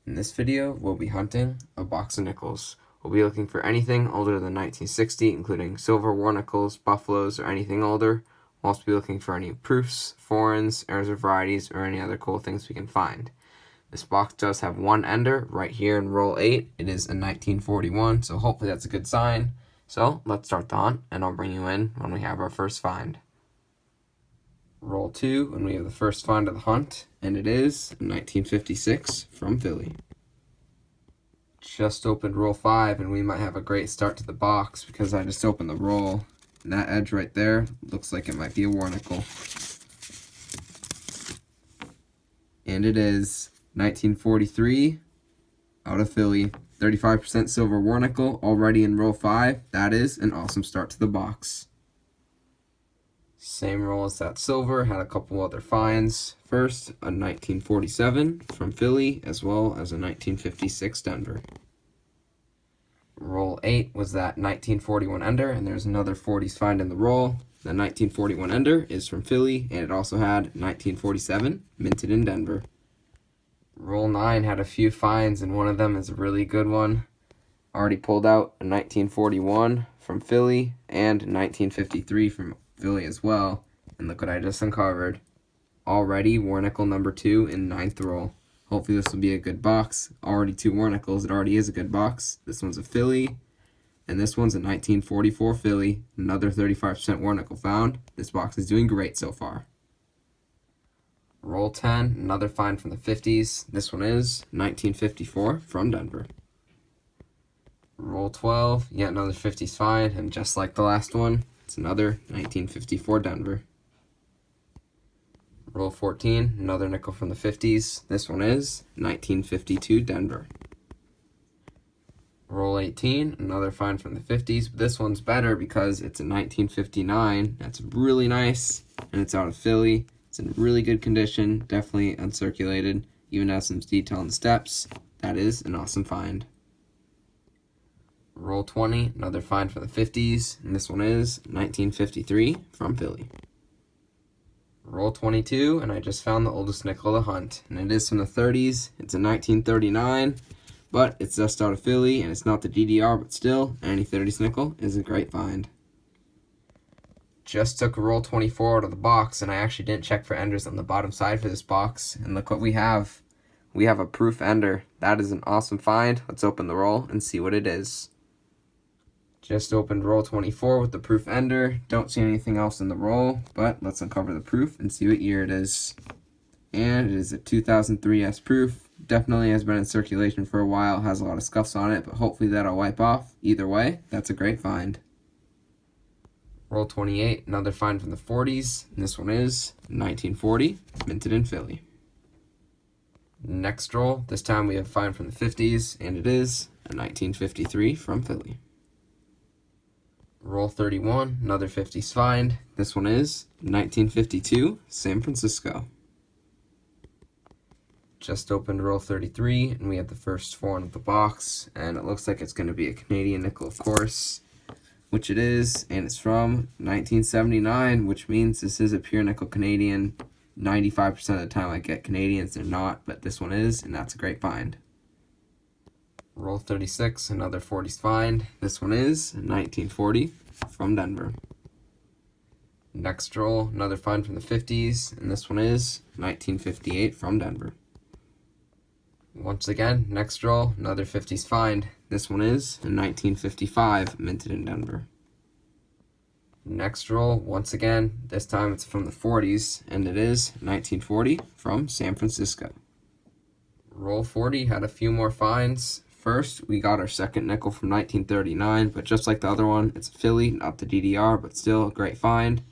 In this video, we'll be hunting a box of nickels. We'll be looking for anything older than 1960, including silver war nickels, buffaloes, or anything older. We'll also be looking for any proofs, foreigns, errors of varieties, or any other cool things we can find. This box does have one ender right here in roll 8. It is a 1941, so hopefully that's a good sign. So let's start the hunt, and I'll bring you in when we have our first find. Roll 2, and we have the first find of the hunt, and it is 1956 from Philly. Just opened roll 5, and we might have a great start to the box because I just opened the roll. And that edge right there looks like it might be a war nickel. And it is 1943 out of Philly. 35% silver war nickel already in roll 5. That is an awesome start to the box. Same roll as that silver, had a couple other finds. First, a 1947 from Philly, as well as a 1956 Denver. Roll 8 was that 1941 ender, and there's another 40s find in the roll. The 1941 ender is from Philly, and it also had 1947 minted in Denver. Roll 9 had a few finds, and one of them is a really good one. Already pulled out a 1941 from Philly and 1953 from Philly as well, and look what I just uncovered. Already war nickel number 2 in 9th roll. Hopefully this will be a good box. Already 2 war nickels. It already is a good box. This one's a Philly, and this one's a 1944 Philly. Another 35% war nickel found. This box is doing great so far. Roll 10, another find from the 50s. This one is 1954 from Denver. Roll 12, yet another 50s find, and just like the last one, it's another 1954 Denver. Roll 14, another nickel from the 50s. This one is 1952 Denver. Roll 18, another find from the 50s. But this one's better because it's a 1959. That's really nice, and it's out of Philly. It's in really good condition, definitely uncirculated, even has some detail on the steps. That is an awesome find. Roll 20, another find from the 50s, and this one is 1953 from Philly. Roll 22, and I just found the oldest nickel of the hunt, and it is from the 30s. It's a 1939, but it's just out of Philly, and it's not the DDR, but still, any 30s nickel is a great find. Just took a roll 24 out of the box, and I actually didn't check for enders on the bottom side for this box, and look what we have. We have a proof ender. That is an awesome find. Let's open the roll and see what it is. Just opened roll 24 with the proof ender. Don't see anything else in the roll, but let's uncover the proof and see what year it is. And it is a 2003 S proof. Definitely has been in circulation for a while, has a lot of scuffs on it, but hopefully that'll wipe off. Either way, that's a great find. Roll 28, another find from the 40s. And this one is 1940, minted in Philly. Next roll, this time we have a find from the 50s, and it is a 1953 from Philly. Roll 31, another 50s find. This one is 1952, San Francisco. Just opened roll 33, and we have the first 4 in the box, and it looks like it's going to be a Canadian nickel, of course, which it is, and it's from 1979, which means this is a pure nickel Canadian. 95% of the time I get Canadians, they're not, but this one is, and that's a great find. Roll 36, another 40s find. This one is 1940 from Denver. Next roll, another find from the 50s, and this one is 1958 from Denver. Once again, next roll, another 50s find. This one is 1955, minted in Denver. Next roll, once again, this time it's from the 40s, and it is 1940 from San Francisco. Roll 40 had a few more finds. First, we got our second nickel from 1939, but just like the other one, it's a Philly, not the DDR, but still a great find.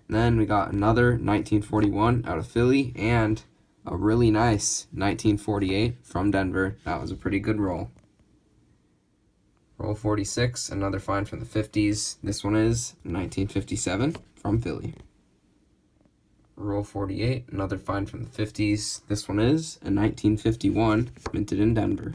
And then we got another 1941 out of Philly, and a really nice 1948 from Denver. That was a pretty good roll. Roll 46, another find from the 50s. This one is 1957 from Philly. Roll 48, another find from the 50s. This one is a 1951, minted in Denver.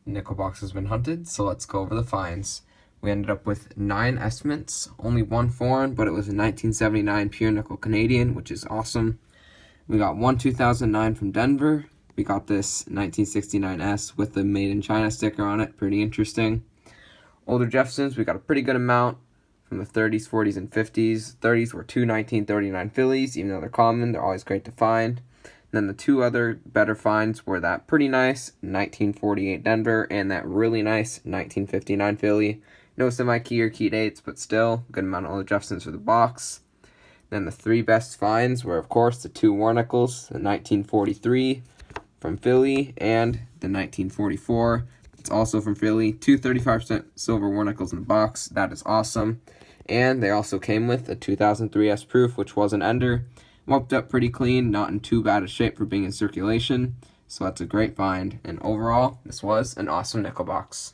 Nickel box has been hunted, so let's go over the finds. We ended up with 9 estimates, only 1 foreign, but it was a 1979 pure nickel Canadian, which is awesome. We got one 2009 from Denver, we got this 1969S with the Made in China sticker on it. Pretty interesting. Older Jeffersons, we got a pretty good amount from the 30s, 40s, and 50s. 30s were two 1939 Phillies. Even though they're common, they're always great to find. And then the two other better finds were that pretty nice 1948 Denver and that really nice 1959 Philly. No semi-key or key dates, but still, good amount of Older Jeffersons for the box. Then the three best finds were, of course, the two Warnickel's, the 1943 from Philly and the 1944. It's also from Philly. Two 35% silver Warnickel's in the box. That is awesome. And they also came with a 2003 S Proof, which was an ender. Wiped up pretty clean, not in too bad a shape for being in circulation. So that's a great find. And overall, this was an awesome nickel box.